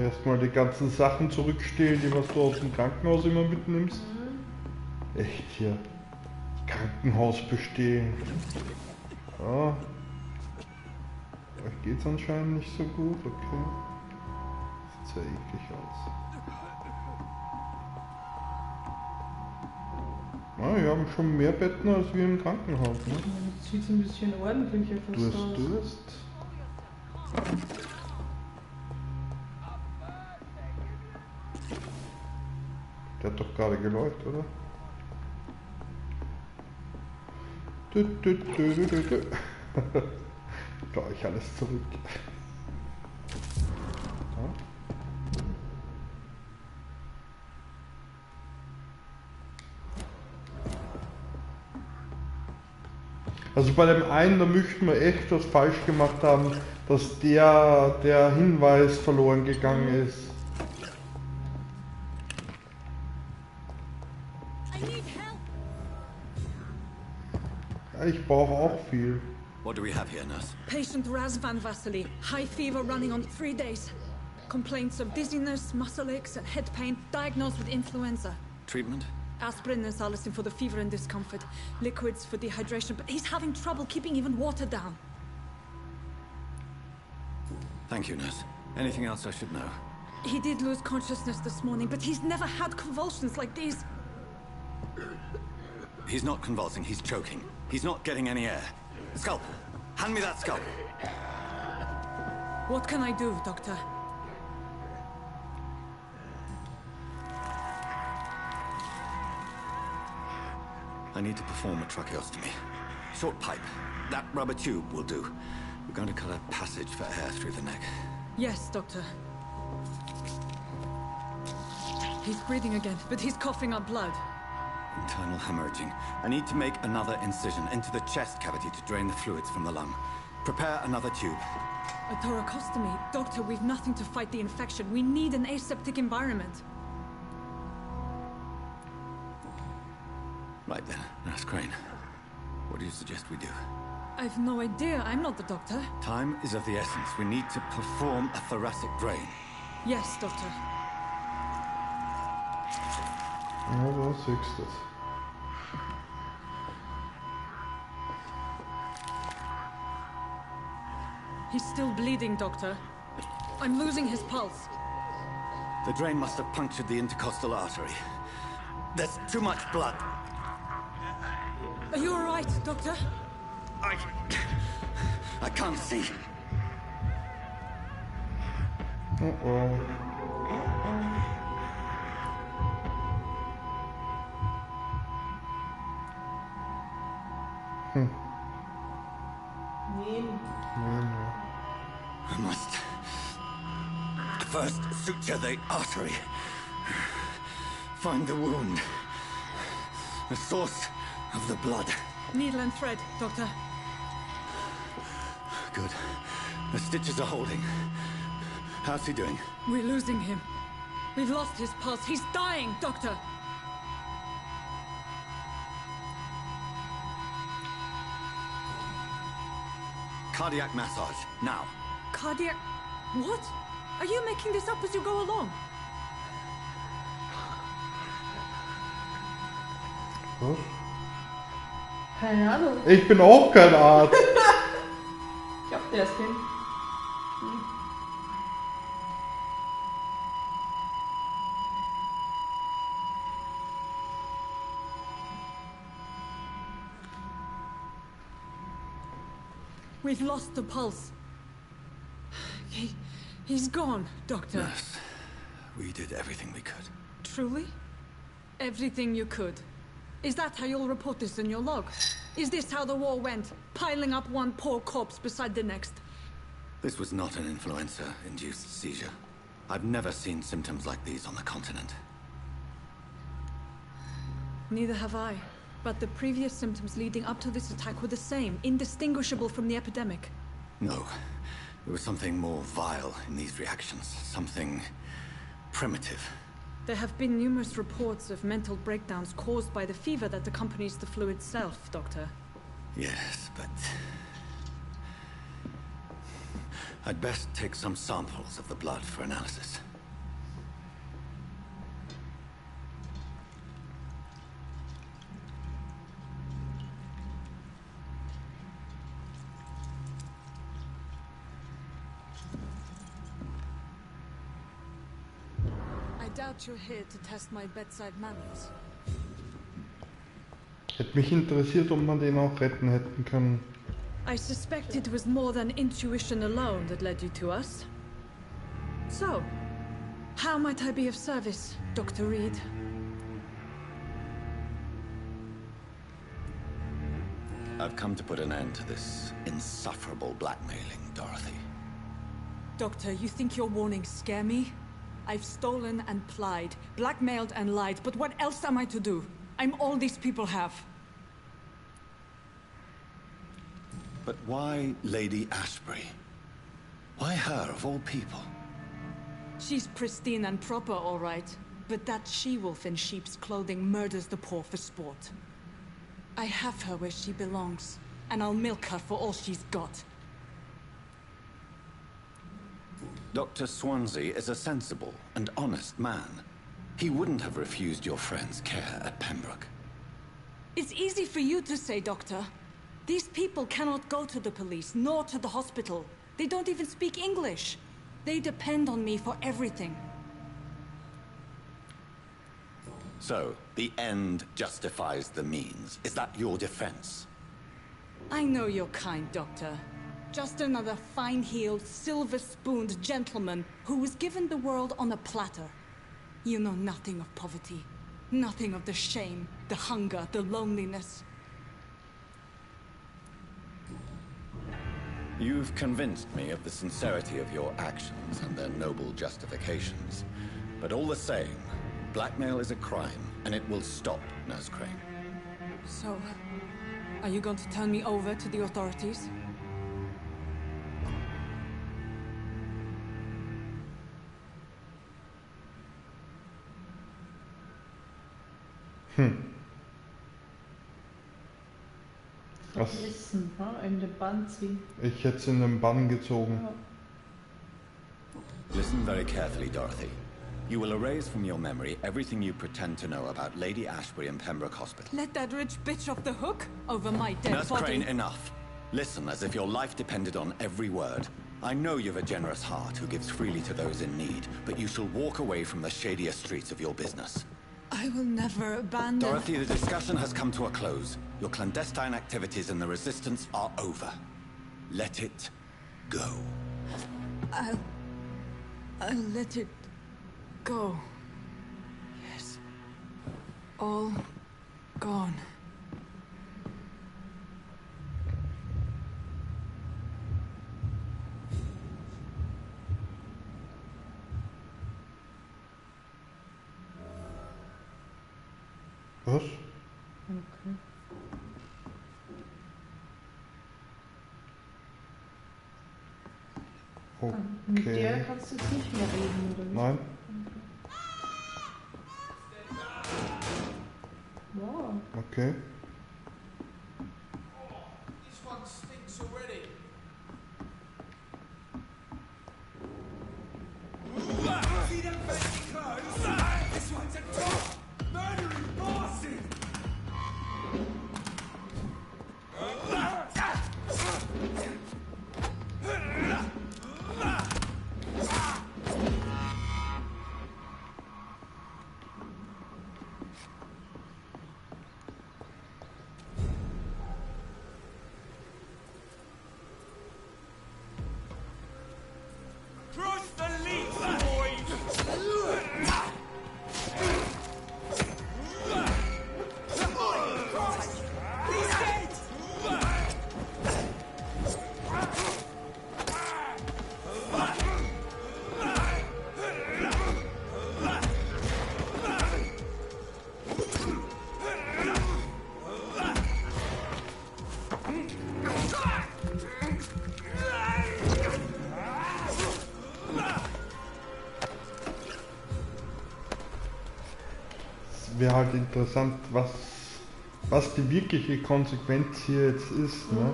Erstmal die ganzen Sachen zurückstehlen, die was du aus dem Krankenhaus immer mitnimmst. Echt hier. Krankenhaus bestehlen. Ja. Euch geht's anscheinend nicht so gut, okay. Sieht sehr eklig aus. Na, wir haben schon mehr Betten als wir im Krankenhaus, ne? Das sieht ein bisschen ordentlicher aus. Durst. Der hat doch gerade geläuft, oder? Gleich alles zurück. Also bei dem einen, da möchten wir echt was falsch gemacht haben, dass der Hinweis verloren gegangen ist. Ja, ich brauche auch viel. What do we have here, nurse? Patient Razvan Vasily, high fever running on 3 days. Complaints of dizziness, muscle aches, and head pain, diagnosed with influenza. Treatment? Aspirin and salicin for the fever and discomfort. Liquids for dehydration, but he's having trouble keeping even water down. Thank you, nurse. Anything else I should know? He did lose consciousness this morning, but he's never had convulsions like these. He's not convulsing, he's choking. He's not getting any air. Scalpel! Hand me that scalpel! What can I do, Doctor? I need to perform a tracheostomy. Short pipe. That rubber tube will do. We're going to cut a passage for air through the neck. Yes, Doctor. He's breathing again, but he's coughing up blood. Internal hemorrhaging. I need to make another incision into the chest cavity to drain the fluids from the lung. Prepare another tube. A thoracostomy? Doctor, we've nothing to fight the infection. We need an aseptic environment. Right then, Nurse Crane. What do you suggest we do? I've no idea. I'm not the doctor. Time is of the essence. We need to perform a thoracic drain. Yes, Doctor. Ja, da siehst du es. He's still bleeding, Doctor. I'm losing his pulse. The drain must have punctured the intercostal artery. There's too much blood. Are you all right, Doctor? I can't see. Uh-oh. I must first suture the artery. Find the wound. The source of the blood. Needle and thread, Doctor. Good. The stitches are holding. How's he doing? We're losing him. We've lost his pulse. He's dying, Doctor. Cardiac massage, now. Cardiac... What? Are you making this up as you go along? Was? Keine Ahnung. Ich bin auch kein Arzt. Ich glaub, der ist hin. We've lost the pulse. He's gone, Doctor. Nurse, we did everything we could. Truly? Everything you could. Is that how you'll report this in your log? Is this how the war went? Piling up one poor corpse beside the next? This was not an influenza-induced seizure. I've never seen symptoms like these on the continent. Neither have I. But the previous symptoms leading up to this attack were the same, indistinguishable from the epidemic. No. There was something more vile in these reactions. Something primitive. There have been numerous reports of mental breakdowns caused by the fever that accompanies the flu itself, Doctor. Yes, but... I'd best take some samples of the blood for analysis. I doubt you're here to test my bedside manners. Hätte mich interessiert, ob man den auch retten hätten können. I suspect it was more than intuition alone that led you to us. So, how might I be of service, Dr. Reed? I've come to put an end to this insufferable blackmailing, Dorothy. Doctor, you think your warnings scare me? I've stolen and plied, blackmailed and lied, but what else am I to do? I'm all these people have. But why Lady Ashbury? Why her, of all people? She's pristine and proper, all right. But that she-wolf in sheep's clothing murders the poor for sport. I have her where she belongs, and I'll milk her for all she's got. Dr. Swansea is a sensible and honest man. He wouldn't have refused your friend's care at Pembroke. It's easy for you to say, Doctor. These people cannot go to the police, nor to the hospital. They don't even speak English. They depend on me for everything. So, the end justifies the means. Is that your defense? I know you're kind, Doctor. Just another fine-heeled, silver-spooned gentleman who was given the world on a platter. You know nothing of poverty. Nothing of the shame, the hunger, the loneliness. You've convinced me of the sincerity of your actions and their noble justifications. But all the same, blackmail is a crime, and it will stop, Nurse Crane. So, are you going to turn me over to the authorities? Was? Wissen, in den Bann ziehen. Ich hätte es in den Bann gezogen. Ja. Listen very carefully, Dorothy. You will erase from your memory everything you pretend to know about Lady Ashbury and Pembroke Hospital. Let that rich bitch off the hook over my dead Nurse body. Crane, enough. Listen as if your life depended on every word. I know you've a generous heart who gives freely to those in need, but you shall walk away from the shadier streets of your business. I will never abandon... Dorothy, the discussion has come to a close. Your clandestine activities in the Resistance are over. Let it go. I'll let it go. Yes. All gone. Was? Okay. Mit der Okay. kannst du jetzt nicht mehr reden, oder wie? Nein? Wow. Okay. This one stinks already. See them fancy clothes? This one's a top murdering bastard! halt interessant, was die wirkliche Konsequenz hier jetzt ist, ne?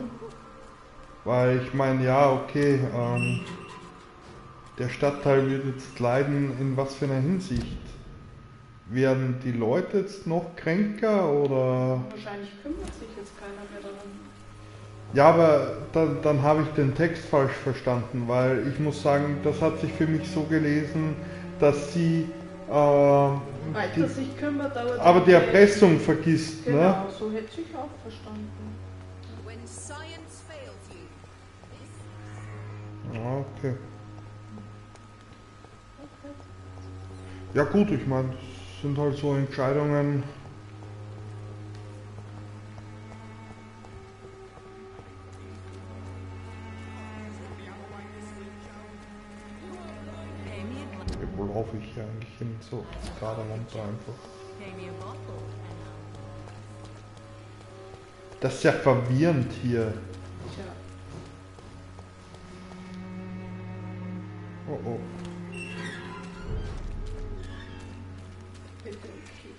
Weil ich meine, ja, okay, der Stadtteil wird jetzt leiden, in was für einer Hinsicht? Werden die Leute jetzt noch kränker oder? Wahrscheinlich kümmert sich jetzt keiner mehr darum. Ja, aber dann habe ich den Text falsch verstanden, weil ich muss sagen, das hat sich für mich so gelesen, dass sie Weiter sich kümmert, aber die Erpressung vergisst, genau, ne? so hätte ich auch verstanden. When science fails you. Ja, okay. Ja gut, ich meine, das sind halt so Entscheidungen. Wo laufe ich hier eigentlich hin? So, gerade runter einfach. Das ist ja verwirrend hier. Tja, Oh oh. bitte okay.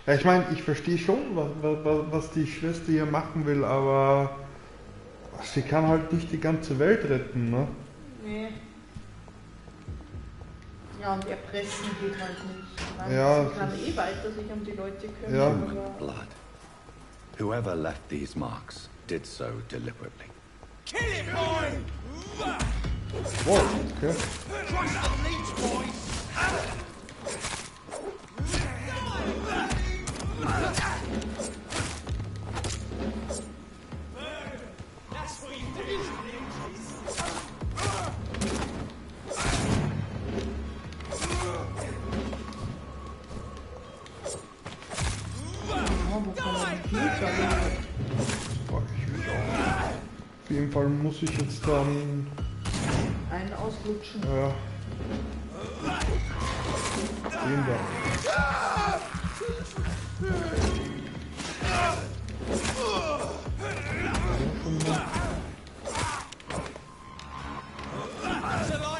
Ja, ich meine, ich verstehe schon, was die Schwester hier machen will, aber sie kann halt nicht die ganze Welt retten, ne? Nee. Ja, und erpressen geht halt nicht. Weil Ja, sie kann das eh weiter sich um die Leute kümmern. Ja. Human Aber blood. Whoever left these marks did so deliberately. Kill him, boy! Wow, okay. Try some leech, boys! That's what you do, ja, wo kann man viel sagen? Frag ich mich auch. Auf jeden Fall muss ich jetzt dann. Einen auslutschen. Den da.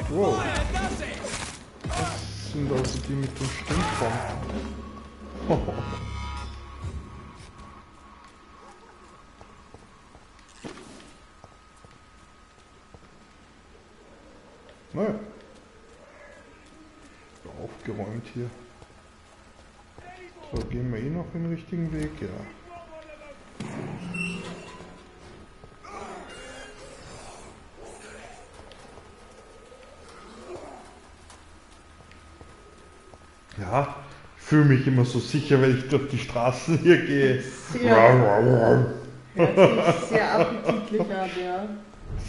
Wow. Das sind also die mit den Stinkbomben. Naja. Aufgeräumt hier. So, gehen wir eh noch den richtigen Weg, ja. Ja, ich fühle mich immer so sicher, wenn ich durch die Straßen hier gehe. Hört sich sehr appetitlich an, ja.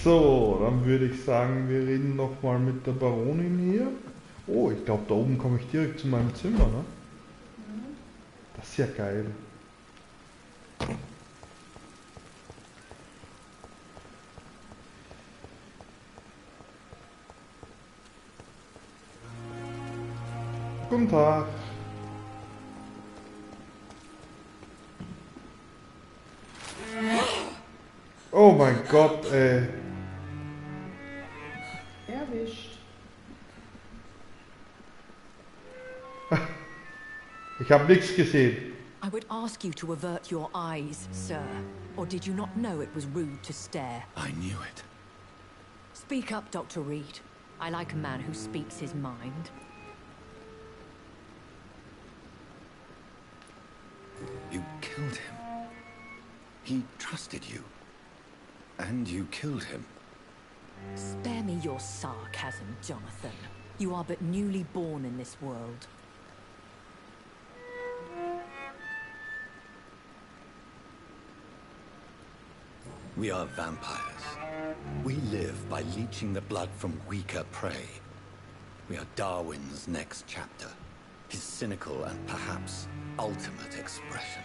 So, dann würde ich sagen, wir reden nochmal mit der Baronin hier. Oh, ich glaube, da oben komme ich direkt zu meinem Zimmer, ne? Das ist ja geil. Guten Tag. Oh mein Gott, ey. Erwischt. Ich habe nichts gesehen. I would ask you to avert your eyes, sir. Or did you not know it was rude to stare? I knew it. Speak up, Dr. Reed. I like a man who speaks his mind. You killed him. He trusted you. And you killed him. Spare me your sarcasm, Jonathan. You are but newly born in this world. We are vampires. We live by leeching the blood from weaker prey. We are Darwin's next chapter. His cynical and perhaps ultimate expression.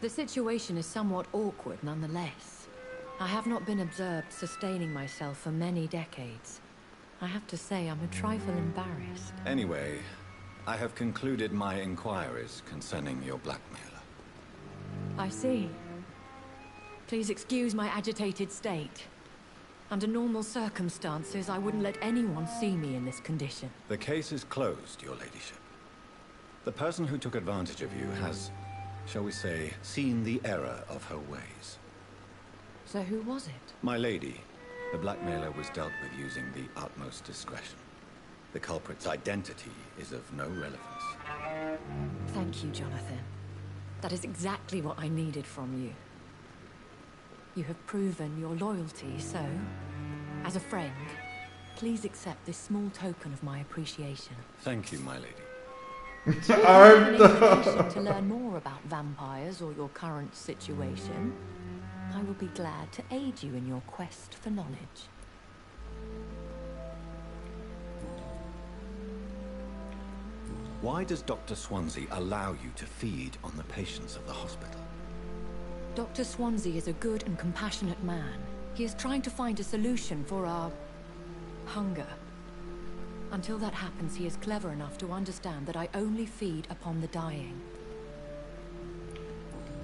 The situation is somewhat awkward nonetheless. I have not been observed sustaining myself for many decades. I have to say I'm a trifle embarrassed. Anyway, I have concluded my inquiries concerning your blackmailer. I see. Please excuse my agitated state. Under normal circumstances, I wouldn't let anyone see me in this condition. The case is closed, your ladyship. The person who took advantage of you has, shall we say, seen the error of her ways. So who was it? My lady, the blackmailer was dealt with using the utmost discretion. The culprit's identity is of no relevance. Thank you, Jonathan. That is exactly what I needed from you. You have proven your loyalty, so, as a friend, please accept this small token of my appreciation. Thank you, my lady. If you have an inclination to learn more about vampires or your current situation, I will be glad to aid you in your quest for knowledge. Why does Dr. Swansea allow you to feed on the patients of the hospital? Dr. Swansea is a good and compassionate man. He is trying to find a solution for our hunger. Until that happens, he is clever enough to understand that I only feed upon the dying.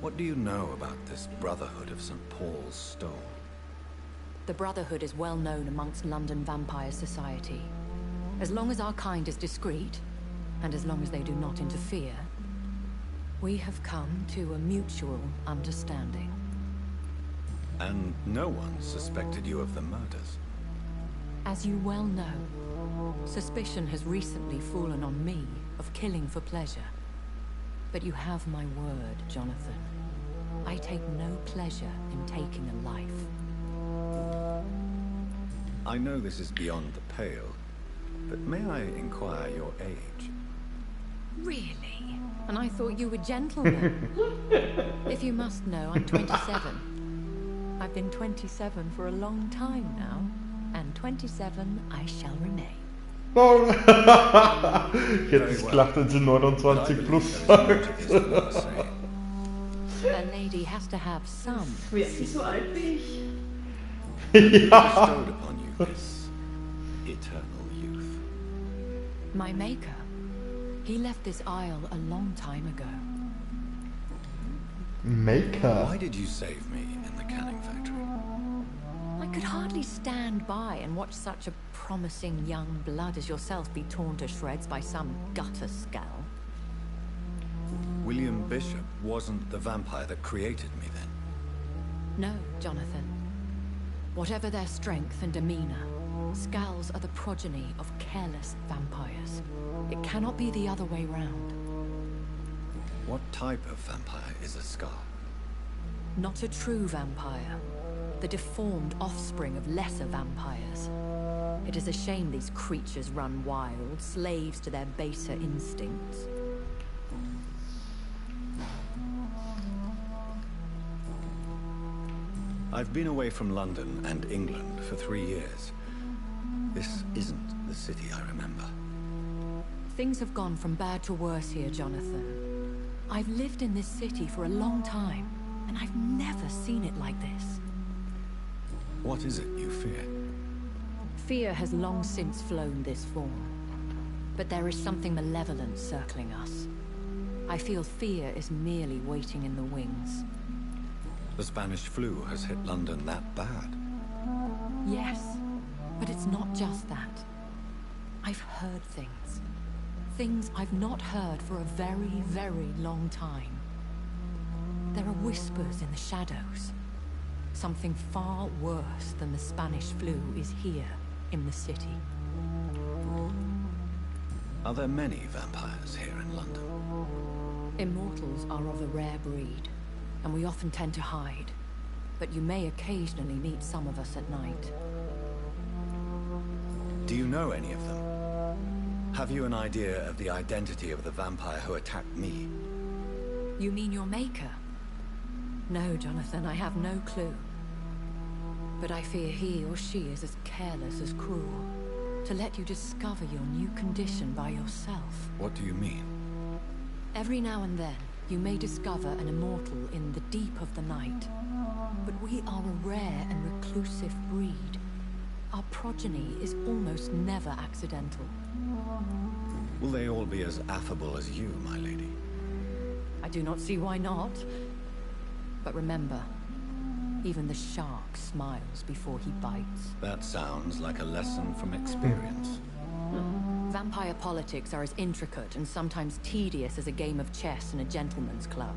What do you know about this Brotherhood of St. Paul's Stole? The Brotherhood is well known amongst London vampire society. As long as our kind is discreet, and as long as they do not interfere, we have come to a mutual understanding. And no one suspected you of the murders? As you well know, suspicion has recently fallen on me of killing for pleasure. But you have my word, Jonathan. I take no pleasure in taking a life. I know this is beyond the pale, but may I inquire your age? Really? And I thought you were gentlemen. If you must know, I'm 27. I've been 27 for a long time now, and 27 I shall remain. Oh. Ich hätte es gelacht, wenn sie 29 plus sagt. A lady has to have some. Wer ist sie so alt wie ich? Bestowed upon you this eternal youth. My maker. He left this isle a long time ago. Maker? Why did you save me in the canning factory? I could hardly stand by and watch such a promising young blood as yourself be torn to shreds by some gutter skull. William Bishop wasn't the vampire that created me then? No, Jonathan. Whatever their strength and demeanor, skulls are the progeny of careless vampires. It cannot be the other way round. What type of vampire is a skull? Not a true vampire. The deformed offspring of lesser vampires. It is a shame these creatures run wild, slaves to their baser instincts. I've been away from London and England for 3 years. This isn't the city I remember. Things have gone from bad to worse here, Jonathan. I've lived in this city for a long time, and I've never seen it like this. What is it you fear? Fear has long since flown this form. But there is something malevolent circling us. I feel fear is merely waiting in the wings. The Spanish flu has hit London that bad? Yes, but it's not just that. I've heard things. Things I've not heard for a very, very long time. There are whispers in the shadows. Something far worse than the Spanish flu is here in the city. Are there many vampires here in London? Immortals are of a rare breed, and we often tend to hide. But you may occasionally meet some of us at night. Do you know any of them? Have you an idea of the identity of the vampire who attacked me? You mean your maker? No, Jonathan, I have no clue. But I fear he or she is as careless as cruel. To let you discover your new condition by yourself. What do you mean? Every now and then, you may discover an immortal in the deep of the night. But we are a rare and reclusive breed. Our progeny is almost never accidental. Will they all be as affable as you, my lady? I do not see why not. But remember, Even the shark smiles before he bites. That sounds like a lesson from experience. Vampire politics are as intricate and sometimes tedious as a game of chess in a gentleman's club.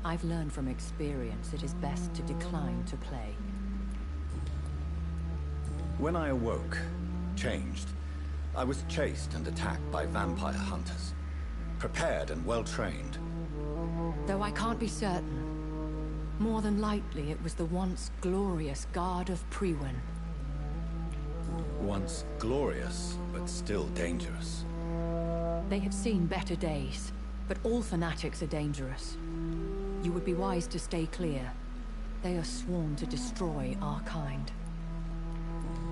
I've learned from experience it is best to decline to play. When I awoke, changed, I was chased and attacked by vampire hunters. Prepared and well-trained. Though I can't be certain, more than likely it was the once glorious Guard of Priwen. Once glorious, but still dangerous. They have seen better days, but all fanatics are dangerous. You would be wise to stay clear. They are sworn to destroy our kind.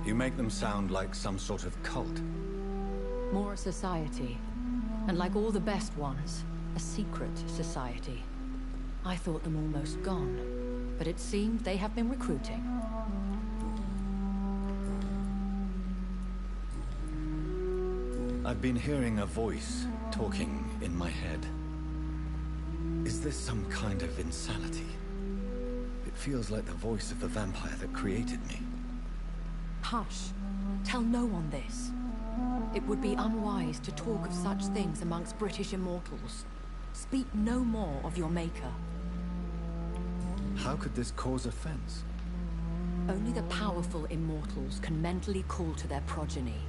You make them sound like some sort of cult. More a society, and like all the best ones, a secret society. I thought them almost gone, but it seemed they have been recruiting. I've been hearing a voice talking in my head. Is this some kind of insanity? It feels like the voice of the vampire that created me. Hush. Tell no one this. It would be unwise to talk of such things amongst British immortals. Speak no more of your maker. How could this cause offense? Only the powerful immortals can mentally call to their progeny.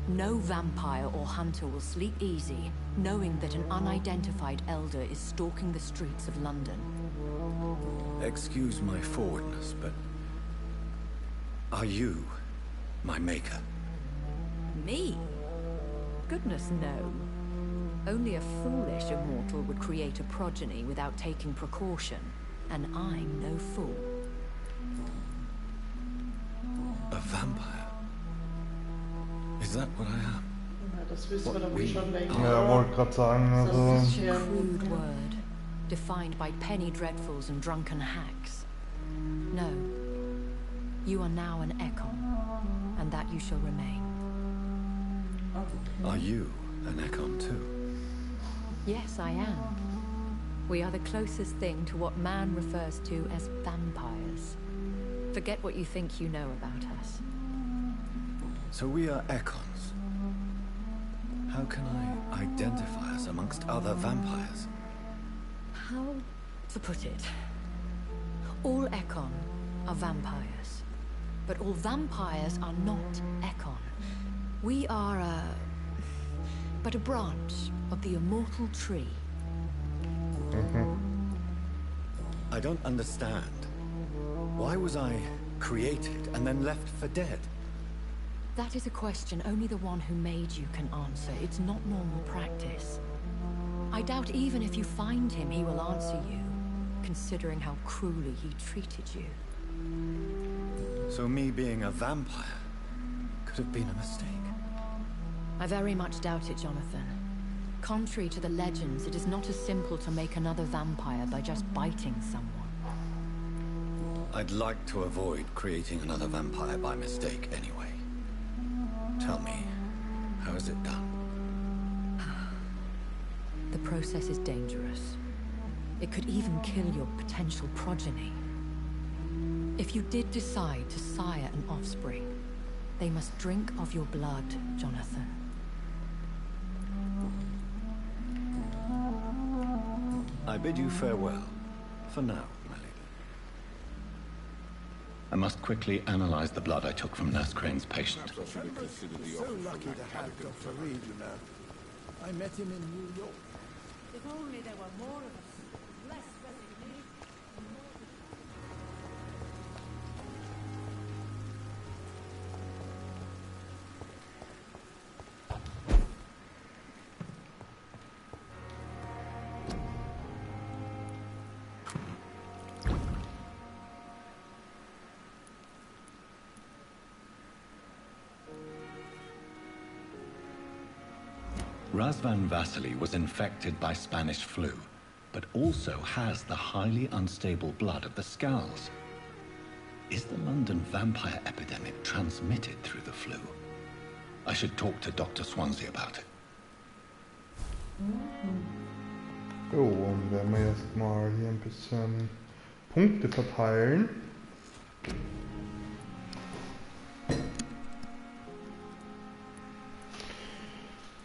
No vampire or hunter will sleep easy, knowing that an unidentified elder is stalking the streets of London. Excuse my forwardness, but... are you my maker? Me? Goodness, no. Only a foolish immortal would create a progeny without taking precaution, and I'm no fool. A vampire? Is that what I am? Na, das wissen wir doch schon länger. Ja, wollte gerade sagen, also... Das ist ja Crude word, defined by penny dreadfuls and drunken hacks. No. You are now an Ekon, and that you shall remain. Are you an Ekon too? Yes, I am. We are the closest thing to what man refers to as vampires. Forget what you think you know about us. So we are Ekons. How can I identify us amongst other vampires? How to put it? All Ekon are vampires. But all vampires are not Ekon. We are but a branch of the immortal tree. I don't understand. Why was I created and then left for dead? That is a question only the one who made you can answer. It's not normal practice. I doubt even if you find him, he will answer you, considering how cruelly he treated you. So me being a vampire could have been a mistake. I very much doubt it, Jonathan. Contrary to the legends, it is not as simple to make another vampire by just biting someone. I'd like to avoid creating another vampire by mistake anyway. Tell me, how is it done? The process is dangerous. It could even kill your potential progeny. If you did decide to sire an offspring, they must drink of your blood, Jonathan. I bid you farewell, for now, my lady. I must quickly analyze the blood I took from Nurse Crane's patient. So lucky to have Dr. Reed, you know. I met him in New York. If only there were more of us. Less resignation. Razvan Vasily was infected by Spanish flu, but also has the highly unstable blood of the Skulls. Is the London vampire epidemic transmitted through the flu? I should talk to Dr. Swansea about it. Jo, und werden wir erstmal hier ein bisschen Punkte verteilen.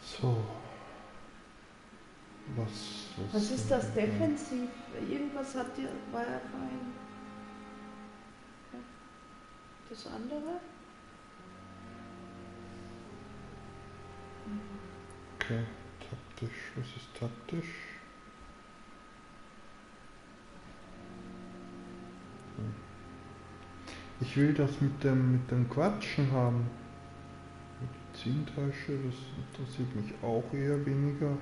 So. Was ist das defensiv? Irgendwas hat dir war ja vorhin. Das andere? Okay, taktisch. Was ist taktisch? Ich will das mit dem Quatschen haben. Medizintasche, das interessiert mich auch eher weniger.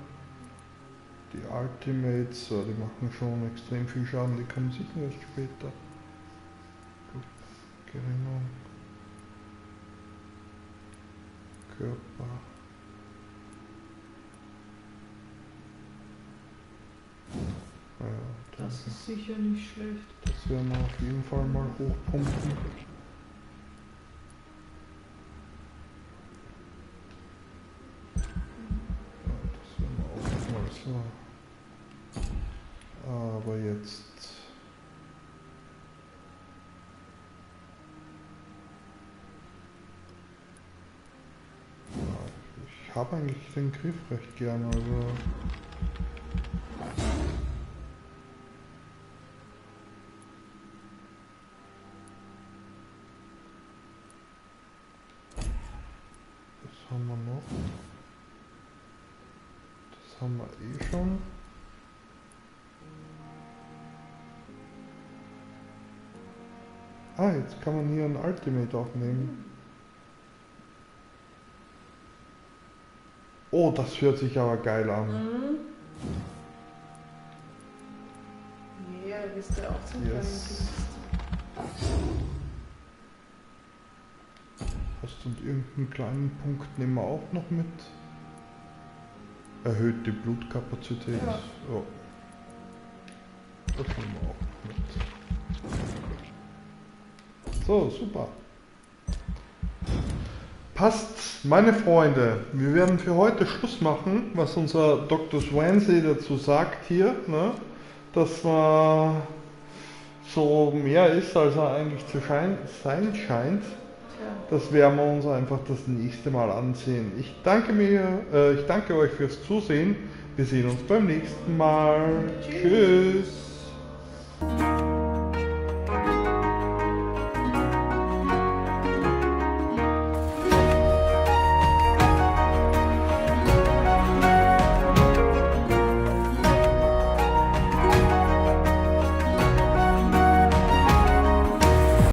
Die Ultimates, die machen schon extrem viel Schaden, die kommen sicher erst später. Gerinnung. Körper. Ja, das ist sicher nicht schlecht. Das werden wir auf jeden Fall mal hochpumpen. Ja, das werden wir auch mal so. Aber jetzt. Ja, ich habe eigentlich den Griff recht gern, also. Was haben wir noch? Das haben wir eh schon. Ah, jetzt kann man hier ein Ultimate aufnehmen. Oh, das hört sich aber geil an. Ja, bist du auch zum Yes. Hast und irgendeinen kleinen Punkt nehmen wir auch noch mit. Erhöht die Blutkapazität. Ja. Ja. Das nehmen wir auch noch mit. So, super. Passt, meine Freunde. Wir werden für heute Schluss machen, was unser Dr. Swansea dazu sagt hier, ne? Dass man so mehr ist, als er eigentlich zu sein scheint. Das werden wir uns einfach das nächste Mal ansehen. Ich danke euch fürs Zusehen. Wir sehen uns beim nächsten Mal. Tschüss.